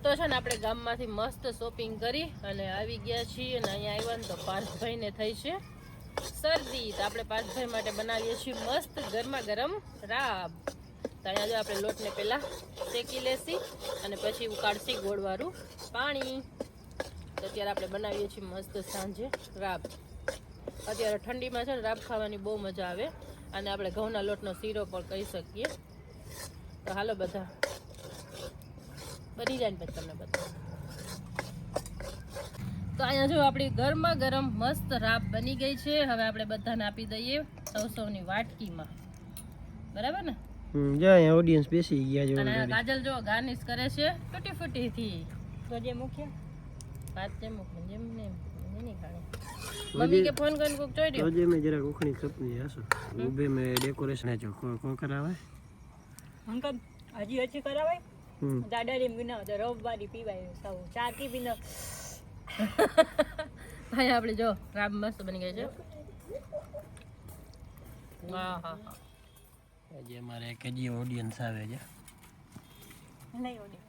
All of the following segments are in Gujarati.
તો છે ને આપણે ગામમાંથી મસ્ત શોપિંગ કરી અને આવી ગયા છીએ અને અહીંયા આવ્યા ને તો પાર્થભાઈને થઈ છે શરદી. તો આપણે પાર્થભાઈ માટે બનાવીએ છીએ મસ્ત ગરમા ગરમ રાબ. તો અહીંયા જો આપણે લોટને પહેલાં શેકી લેશી અને પછી ઉકાળશી ગોળવાળું પાણી. તો અત્યારે આપણે બનાવીએ છીએ મસ્ત સાંજે રાબ. અત્યારે ઠંડીમાં છે ને રાબ ખાવાની બહુ મજા આવે અને આપણે ઘઉંના લોટનો શીરો પણ કહી શકીએ. તો હાલો બધા બની જાય ને પછી તમને બધા. તો અહીંયા જો આપણી ગરમા ગરમ મસ્ત રાબ બની ગઈ છે. હવે આપણે બધાને આપી દઈએ સૌની વાટકીમાં. બરાબર ને? અહીંયા ઓડિયન્સ બેસી ગયા છે. અને કાજલ જો ગાર્નિશ કરે છે ટૂટી ફૂટી થી. તો જે મુખ્ય વાત છે મુખ્ય જેમ ને નહીં ખાણી. મમ્મી કે ફોન કરીને કોક જોઈ દો. તો જે મે જરા કોખણી સપની આસો ઉભે મે ડેકોરેશન જો કો કરાવે અંકલ હજી હજી કરાવાય. દાદારી વિના તો રવવારી પીવાય સૌ ચા કી વિના. ભાઈ આપણે જો રાબ મસ્ત બની ગઈ છે. વાહ હા હા. આજે અમારે એક જ ઓડિયન્સ આવે છે. નહીં ઓડી.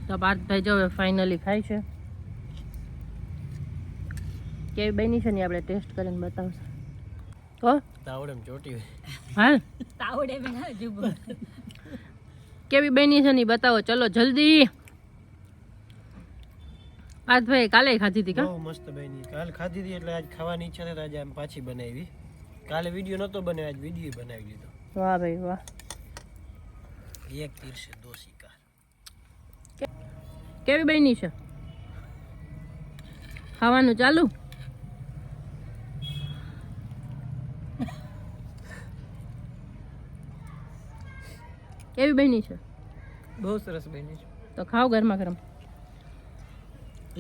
તો પાર્થભાઈ જો ફાઇનલી ખાય છે. કેવી બની છે ને આપણે ટેસ્ટ કરીને બતાવશું. તો તાવડેમ ચોટી હાલ તાવડે વિના જુબ. કેવી બની છે ને બતાવો ચલો જલ્દી. પાર્થભાઈ કાલે ખાધી હતી કા? બહુ મસ્ત બની. કાલ ખાધી હતી એટલે આજ ખાવાની ઈચ્છા થઈ આજે આમ પાછી બનાવી. કાલે વિડિયો નતો બનાવ્યો આજ વિડિયો બનાવી લીધો. વાહ ભાઈ વાહ. એક તીર સે દો શિકાર. કેવી બની છે? ખાવાનું ચાલુ? કેવી બની છે? બહુ સરસ બની છે. તો ખાઓ ગરમા ગરમ.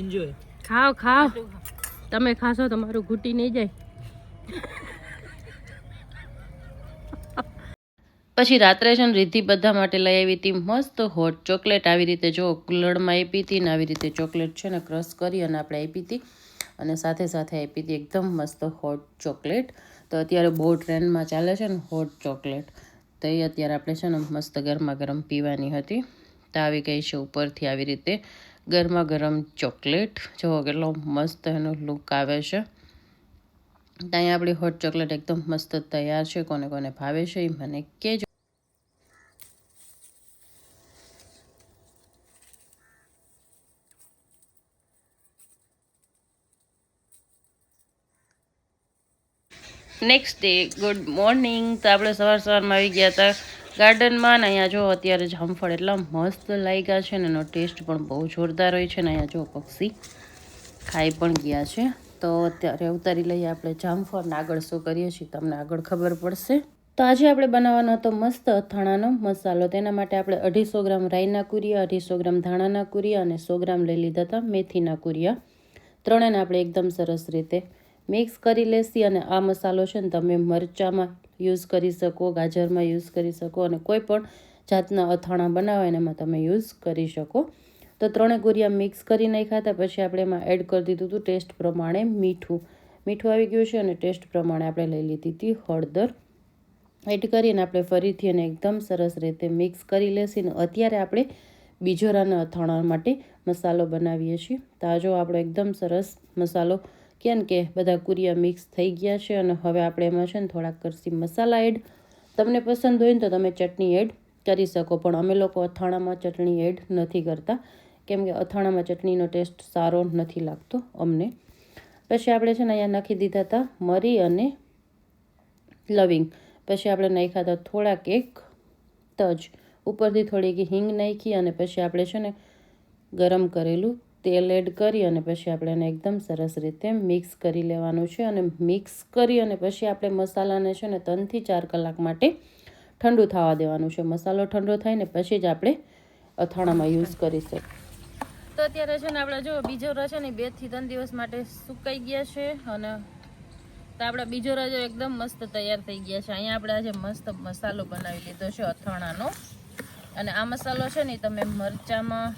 એન્જોય. ખાઓ ખાઓ. તમે ખાશો તો મારું ઘૂંટી નહીં જાય. પછી રાત્રે છે ને રીતિ બધા માટે લઈ આવી હતી મસ્ત હોટ ચોકલેટ. આવી રીતે જો કુલડમાં આપી હતી ને આવી રીતે ચોકલેટ છે ને ક્રશ કરી અને આપણે આપી હતી અને સાથે સાથે આપી હતી એકદમ મસ્ત હોટ ચોકલેટ. તો અત્યારે બહુ ટ્રેન્ડમાં ચાલે છે ને હોટ ચોકલેટ. તો એ અત્યારે આપણે છે ને મસ્ત ગરમા ગરમ પીવાની હતી. તો આવી ગઈ છે ઉપરથી આવી રીતે ગરમા ગરમ ચોકલેટ. જુઓ કેટલો મસ્ત એનો લુક આવે છે. ત્યાં આપણી હોટ ચોકલેટ એકદમ મસ્ત તૈયાર છે. કોને કોને ભાવે છે એ મને કહેજો. Next day good morning. તો આપણે સવારમાં આવી ગયા હતા ગાર્ડનમાં ને અહીંયા જો અત્યારે જામફળ એટલા મસ્ત લાગ્યા છે ને એનો ટેસ્ટ પણ બહુ જોરદાર હોય છે ને અહીંયા જો પક્ષી ખાઈ પણ ગયા છે. તો અત્યારે ઉતારી લઈએ આપણે જામફળને આગળ શું કરીએ છીએ તમને આગળ ખબર પડશે. તો આજે આપણે બનાવવાનો હતો મસ્ત અથાણાનો મસાલો. તેના માટે આપણે 250 ગ્રામ રાઈના કુરિયા, 250 ગ્રામ ધાણાના કુરિયા અને 100 ગ્રામ લઈ લીધા હતા મેથીના કુરિયા. ત્રણેને આપણે એકદમ સરસ રીતે મિક્સ કરી લેશી. અને આ મસાલો છે ને તમે મરચાંમાં યુઝ કરી શકો, ગાજરમાં યુઝ કરી શકો અને કોઈ પણ જાતના અથાણા બનાવો એનામાં તમે યુઝ કરી શકો. તો ત્રણે કુરિયા મિક્સ કરી નાખ્યા હતા. પછી આપણે એમાં એડ કરી દીધું હતું ટેસ્ટ પ્રમાણે મીઠું. મીઠું આવી ગયું છે અને ટેસ્ટ પ્રમાણે આપણે લઈ લીધી હતી હળદર. એડ કરીને આપણે ફરીથી એને એકદમ સરસ રીતે મિક્સ કરી લેશી. અત્યારે આપણે બીજોરાના અથાણા માટે મસાલો બનાવીએ છીએ. તો આ જો આપણો એકદમ સરસ મસાલો કેમ કે બધા કુરિયા મિક્સ થઈ ગયા છે. અને હવે આપણે એમાં છે ને થોડાક કરશી મસાલા એડ. તમને પસંદ હોય ને તો તમે ચટણી એડ કરી શકો, પણ અમે લોકો અથાણામાં ચટણી એડ નથી કરતા કેમ કે અથાણામાં ચટણીનો ટેસ્ટ સારો નથી લાગતો અમને. પછી આપણે છે ને અહીંયા નાખી દીધા હતા મરી અને લવિંગ. પછી આપણે નાખ્યા હતા થોડાક એક તજ, ઉપરથી થોડીક હિંગ નાખી અને પછી આપણે છે ને ગરમ કરેલું તેલ એડ કરી અને પછી આપણે એને એકદમ સરસ રીતે મિક્સ કરી લેવાનું છે. અને મિક્સ કરી અને પછી આપણે મસાલાને છે ને 3 થી 4 કલાક માટે ઠંડુ થવા દેવાનું છે. મસાલો ઠંડો થાય ને પછી જ આપણે અથાણામાં યુઝ કરી શકીએ. તો અત્યારે છે ને આપણે જો બીજોરા છે ને 2 થી 3 દિવસ માટે સુકાઈ ગયા છે અને તો આપણા બીજોરા જો એકદમ મસ્ત તૈયાર થઈ ગયા છે. અહીંયા આપણે આજે મસ્ત મસાલો બનાવી લીધો છે અથાણાનો. અને આ મસાલો છે ને તમે મરચામાં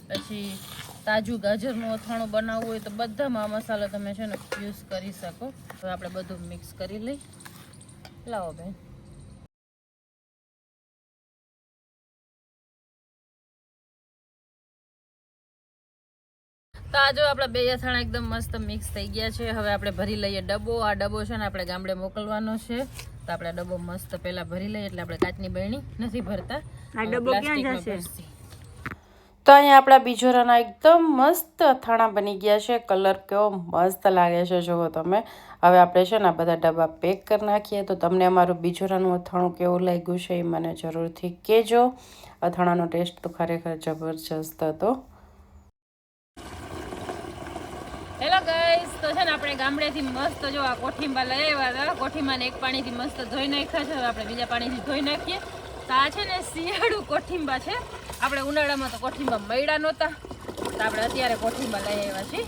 પછી તાજું ગાજરનું અથાણું બનાવવું હોય તો બધામાં આ મસાલો તમે છે ને યુઝ કરી શકો. હવે આપણે બધું મિક્સ કરી લઈ. લાવો બેન. તો આ જો આપણા બે અથાણા એકદમ મસ્ત મિક્સ થઈ ગયા છે. હવે આપણે ભરી લઈએ ડબ્બો. આ ડબ્બો છે ને આપણે ગામડે મોકલવાનો છે, તો આપણે ડબ્બો મસ્ત પહેલા ભરી લઈએ. એટલે આપણે કાચની બરણી નથી ભરતા. આ ડબ્બો ક્યાં જશે? તો અહીંયા આપણા બિજોરાના એકદમ મસ્ત અથાણા બની ગયા છે. કલર કેવો મસ્ત લાગે છે જુઓ તમે. હવે આપણે છે ને આ બધા ડબ્બા પેક કરી નાખીએ. તો તમને અમારું બિજોરાનું અથાણું કેવું લાગ્યું છે એ મને જરૂરથી કહેજો. અથાણાનો ટેસ્ટ તો ખરેખર જબરજસ્ત હતો. હેલો ગાઈસ, તો છે ને આપણે ગામડેથી મસ્ત જો આ કોઠીંબા લઈ આવ્યા હતા. કોઠીંબાને એક પાણીથી મસ્ત ધોઈ નાખ્યા છે. હવે આપણે બીજા પાણીથી ધોઈ નાખીએ. તો આ છે ને શિયાળુ કોઠીંબા છે. આપણે ઉનાળામાં તો કોઠીંબા મળ્યા નહોતા, તો આપણે અત્યારે કોઠીંબા લઈ આવ્યા છીએ.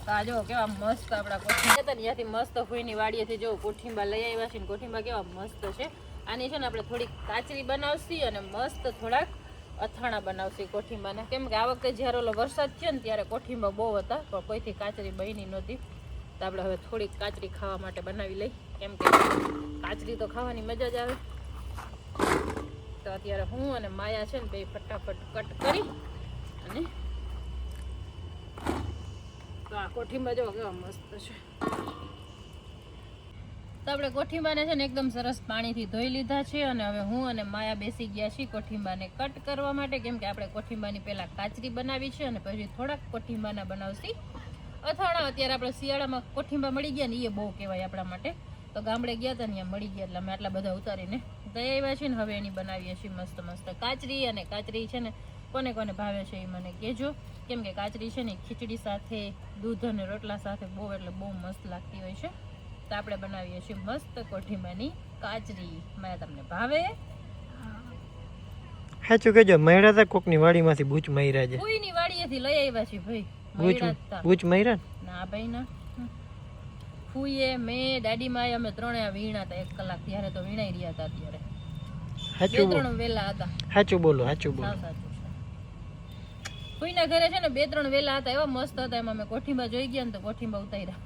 તો આ જો કેવા મસ્ત આપણા કોઠીંબા હતા ને, ત્યાંથી મસ્ત ફૂઈની વાડીએથી જો કોઠીંબા લઈ આવ્યા છીએ. કોઠીંબા કેવા મસ્ત છે. આની છે ને આપણે થોડીક કાચરી બનાવશી અને મસ્ત થોડાક અથાણા બનાવશી કોઠીંબાના. કેમ કે આ વખતે જ્યારે ઓલો વરસાદ થયો ને ત્યારે કોઠીંબા બહુ હતા, પણ કોઈથી કાચરી બની નહોતી. તો આપણે હવે થોડીક કાચરી ખાવા માટે બનાવી લઈ. કેમ કે કાચરી તો ખાવાની મજા જ આવે. તો અત્યારે હું અને માયા છે ને બે ફટાફટ કટ કરી અને તો આ કોઠીંબા જો કેવા મસ્ત છે. તો આપણે કોઠીંબાને છે ને એકદમ સરસ પાણીથી ધોઈ લીધા છે અને હવે હું અને માયા બેસી ગયા છીએ કોઠીંબાને કટ કરવા માટે. કેમ કે આપણે કોઠીંબાની પહેલાં કાચરી બનાવી છે અને પછી થોડાક કોઠીંબાના બનાવશી અથાણા. અત્યારે આપણે શિયાળામાં કોઠીંબા મળી ગયા ને એ બહુ કહેવાય આપણા માટે. તો ગામડે ગયા હતા ને ત્યાં મળી ગયા એટલે અમે આટલા બધા ઉતારીને દઈ આવ્યા છીએ ને હવે એની બનાવીએ છીએ મસ્ત મસ્ત કાચરી. અને કાચરી છે ને કોને કોને ભાવે છે એ મને કહેજો. કેમ કે કાચરી છે ને ખીચડી સાથે દૂધ અને રોટલા સાથે બહુ એટલે બહુ મસ્ત લાગતી હોય છે. તો આપણે બનાવીએ છીએ મસ્ત કોઠીંબાની કાચરી. માયા તમને ભાવે? સાચું કહેજો, મયરા હતા કોકની વાડીમાંથી બૂચ મયરા છે. કોઈની વાડીએથી લઈ આવ્યા છીએ ભાઈ. બૂચ મયરા? ના ભાઈ ના. ફૂઈએ મેં દાદી માએ અમે ત્રણે વીણા હતા 1 કલાક. ત્યારે તો વીણાઈ રહ્યા હતા. અત્યારે બે ત્રણ વેલા હતા. સાચું બોલો, સાચું બોલો. સાચું છે. ફૂઈના ઘરે છે ને 2-3 વેલા હતા, એવા મસ્ત હતા. એમાં અમે કોઠીંબા જોઈ ગયા ને તો કોઠીંબા ઉતાર્યા.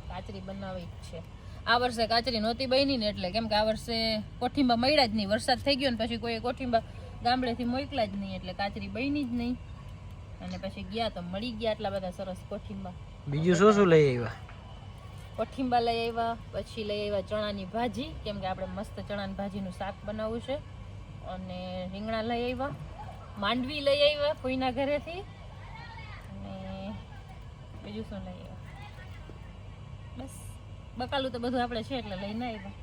કાચરી બનાવી છે. આ વર્ષે કાચરી નહોતી બની ને એટલે. કેમ કે આ વર્ષે કોઠીંબા મળ્યા જ નહીં. વરસાદ થઈ ગયો ને પછી કોઈ કોઠીંબા ગામડેથી મોકલા જ નહીં એટલે કાચરી બની જ નહીં. અને પછી ગયા તો મળી ગયા આટલા બધા સરસ કોઠીંબા. બીજું શું શું લઈ આવ્યા? કોઠીંબા લઈ આવ્યા, પછી લઈ આવ્યા ચણાની ભાજી. કેમ કે આપણે મસ્ત ચણાની ભાજીનું શાક બનાવવું છે. અને રીંગણા લઈ આવ્યા, માંડવી લઈ આવ્યા કોઈના ઘરેથી. અને બીજું શું લઈ આવ્યા? બસ બકાલું તો બધું આપણે છે એટલે લઈને આવ્યા.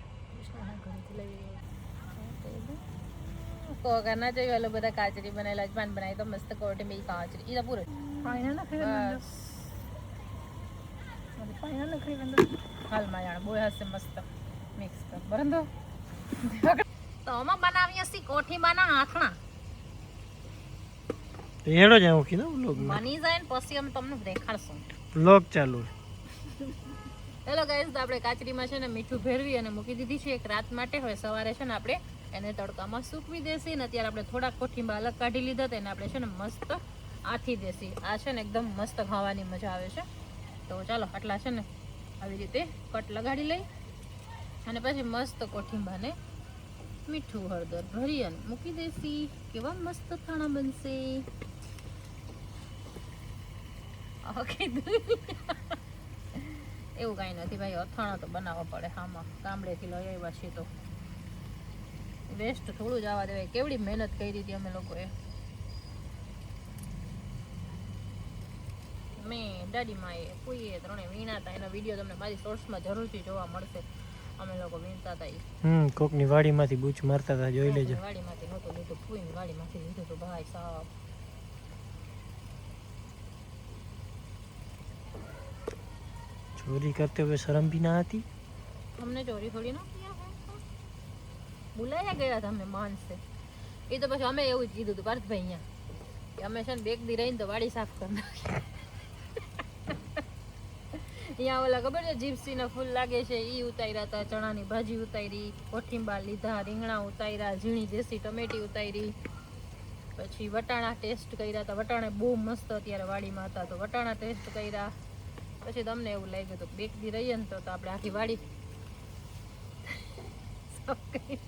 કોકા ના જોયું બધા કાચરી બનાવેલા પાન બનાવી તો મસ્ત કોઠીંબી કાચરી એ તો પૂરો હાલમાં જાણ બહુ હશે મસ્ત મિક્સ કર બરાબર. તો અમે બનાવીએ છીએ કોઠીંબાના આથણા. હેડો જ આવું કીધું વ્લોગ બની જાય ને પછી અમે તમને દેખાડશું. વ્લોગ ચાલુ. હેલો ગાઈસ, તો આપણે કાચરીમાં છે ને મીઠું ભેરવી અને મૂકી દીધી છે એક રાત માટે. હવે સવારે છે ને આપણે એને તડકામાં સૂકવી દેસી ને અત્યારે આપણે થોડાક કોઠીંબા અલગ કાઢી લીધા હતા એને આપણે છે ને મસ્ત આથી દેસી. આ છે ને એકદમ મસ્ત ખાવાની મજા આવે છે. તો ચાલો આટલા છે ને આવી રીતે કટ લગાડી લઈ અને પછી મસ્ત કોઠીંબાને મીઠું હળદર ભરી અને મૂકી દેસી. કેવા મસ્ત અથાણા બનશે. એવું કાંઈ નથી ભાઈ, અથાણા તો બનાવવા પડે. આમાં ગામડેથી લઈ આવ્યા છીએ તો વેસ્ટ થોડું જ આવવા દેવાય. કેવડી મહેનત કરી હતી અમે લોકોએ. મેં દાદી માએ કોઈએ ત્રણે વીણા હતા. એનો વિડીયો તમને મારી શોર્ટ્સમાં જરૂરથી જોવા મળશે. અમે લોકો વીણતા હતા. કોકની વાડીમાંથી બૂચ મારતા હતા, જોઈ લેજો. વાડીમાંથી નહોતું લીધું, ફૂઈની વાડીમાંથી લીધું હતું ભાઈ સાહેબ. ચોરી કરते हुए शर्म भी ना आती? हमने चोरी थोड़ी ना किया है. बुलाया ગયા હતા અમે માનસે. એ તો પછી અમે એવું જ કીધું હતું પાર્થભાઈ અહીંયા કે અમે છે ને 1 દી રહીને તો વાડી સાફ કરી નાખી. ત્યાં ઓલા ખબર છે જીપ્સીના ફૂલ લાગે છે ઈ ઉતાર્યા હતા, ચણાની ભાજી ઉતારી, કોઠીંબા લીધા, રીંગણા ઉતાર્યા, ઝીણી દેશી ટમેટી ઉતારી, પછી વટાણા ટેસ્ટ કર્યા હતા. વટાણા બહુ મસ્ત અત્યારે વાડીમાં હતા તો વટાણા ટેસ્ટ કર્યા. પછી તમને એવું લાગ્યું તો બેક દી રહીએ ને તો આપણે આખી વાડી સાફ કરી.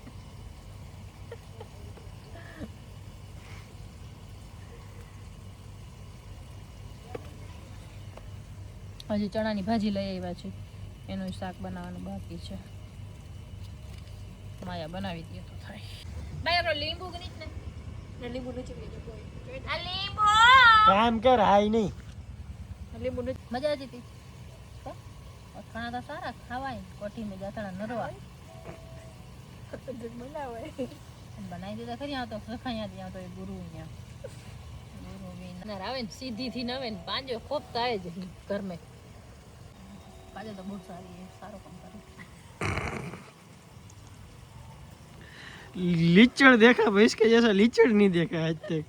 હજી ચણાની ભાજી લઈ આવ્યા છે, એનું શાક બનાવવાનું બાકી છે. માયા બનાવી દે તો થાય. ભાઈ આપણો લીંબુ ગણી ને લીંબુ નીચે આ લીંબુ કામ કર હાય નહીં. લીંબુ મજા આવી હતી. અથાણા તો સારા ખાવાય, કોઠી મેં અથાણા નરવા બનાવાય બનાવી દીધા ખરી. આ તો સખાયા ત્યાં તો એ ગુરુ ત્યાં આવે ને સીધી થી નવે ને પાંજો ખોપતા આવે જ ઘર મેં. પાંજો તો બહુ સારી સારો કામ કરે. लीचड़ देखा भाई, इसके जैसा लीचड़ नहीं देखा आज तक.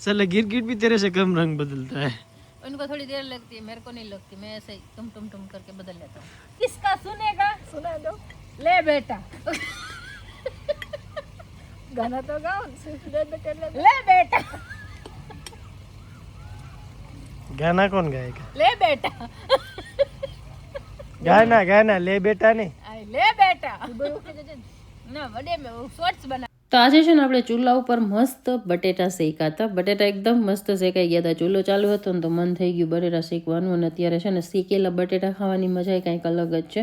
साला गिरगिट भी तेरे से कम रंग बदलता है. उनको थोड़ी देर लगती है, मेरे को नहीं लगती. मैं ऐसे ही टुम करके बदल लेता हूँ. किसका सुनेगा? सुना दो. ले बेटा गाना तो गाओ. ले बेटा गाना कौन गाएगा? ले बेटा गाना ले बेटा नहीं. ले बेटा ના વડે મે શોર્ટ્સ બના. તો આજે છે ને આપણે ચૂલા ઉપર મસ્ત બટેટા શેકા હતા. બટેટા એકદમ મસ્ત શેકાઈ ગયા હતા. ચૂલો ચાલુ હતો ને તો મન થઈ ગયું બટેટા શેકવાનું. અને અત્યારે છે ને શેકેલા બટેટા ખાવાની મજા કંઈક અલગ જ છે.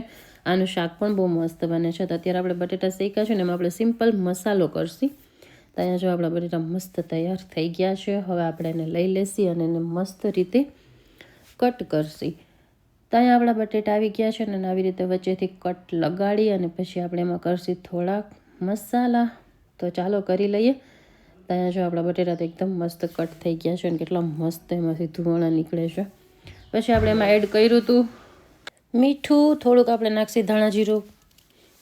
આનું શાક પણ બહુ મસ્ત બને છે. તો અત્યારે આપણે બટેટા શેકા છે ને એમાં આપણે સિમ્પલ મસાલો કરશી. તો અહીંયા જો આપણા બટેટા મસ્ત તૈયાર થઈ ગયા છે. હવે આપણે એને લઈ લેશી અને એને મસ્ત રીતે કટ કરશી. તો અહીંયા આપણા બટેટા આવી ગયા છે ને આવી રીતે વચ્ચેથી કટ લગાડી અને પછી આપણે એમાં કરશી થોડાક મસાલા. તો ચાલો કરી લઈએ. તો અહીંયા જો આપણા બટેટા તો એકદમ મસ્ત કટ થઈ ગયા છે અને કેટલા મસ્ત એમાંથી ધુવાણા નીકળે છે. પછી આપણે એમાં એડ કર્યું હતું મીઠું, થોડુંક આપણે નાખશી ધાણા જીરું.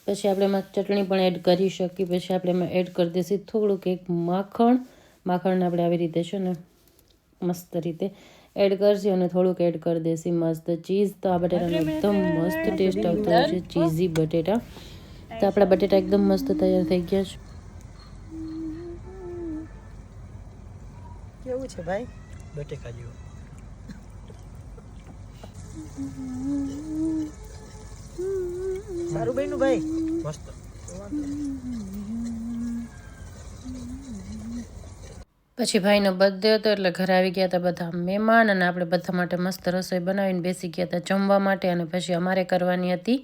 પછી આપણે એમાં ચટણી પણ એડ કરી શકીએ. પછી આપણે એમાં એડ કરી દઈશું થોડુંક એક માખણને આપણે આવી રીતે છે ને મસ્ત રીતે એડ કરશી અને થોડુંક એડ કરી દેશી મસ્ત ચીઝ. તો આ બટેટાનો એકદમ મસ્ત ટેસ્ટ આવતો હોય છે, ચીઝી બટેટા. તો આપણા બટેટા એકદમ મસ્ત તૈયાર થઈ ગયા છે. કેવું છે ભાઈ બટેકા જેવું? સારું બન્યું ભાઈ, મસ્ત. પછી ભાઈનો બર્થડે હતો એટલે ઘરે આવી ગયા હતા બધા મહેમાન અને આપણે બધા માટે મસ્ત રસોઈ બનાવીને બેસી ગયા હતા જમવા માટે. અને પછી અમારે કરવાની હતી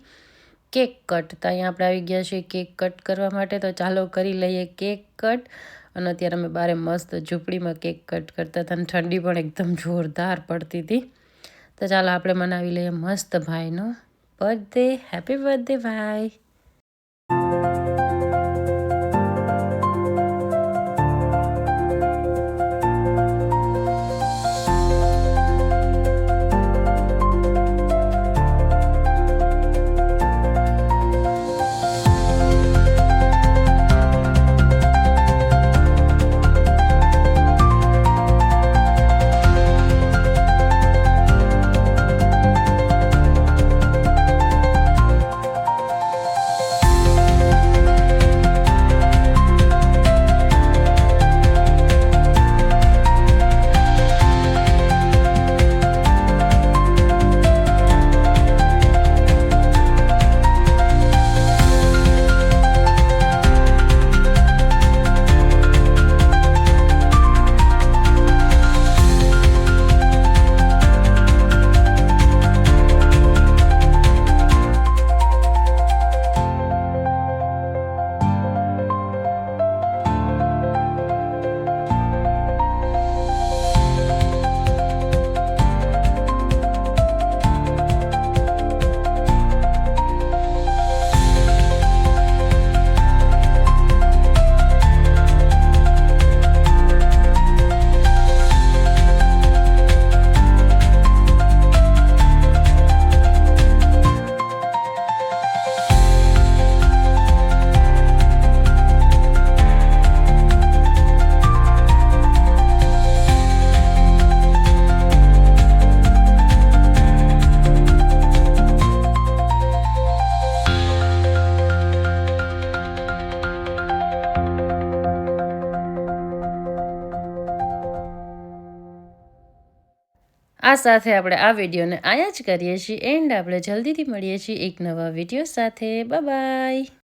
કેક કટ. તો અહીંયા આપણે આવી ગયા છીએ કેક કટ કરવા માટે. તો ચાલો કરી લઈએ કેક કટ. અને અત્યારે અમે બારે મસ્ત ઝૂંપડીમાં કેક કટ કરતા હતા અને ઠંડી પણ એકદમ જોરદાર પડતી હતી. તો ચાલો આપણે મનાવી લઈએ મસ્ત ભાઈનો બર્થડે. હેપી બર્થડે ભાઈ. આ સાથે આપણે આ વિડીયોને અહીંયા જ કરીએ છીએ એન્ડ આપણે જલ્દીથી મળીએ છીએ એક નવા વિડીયો સાથે. બાય.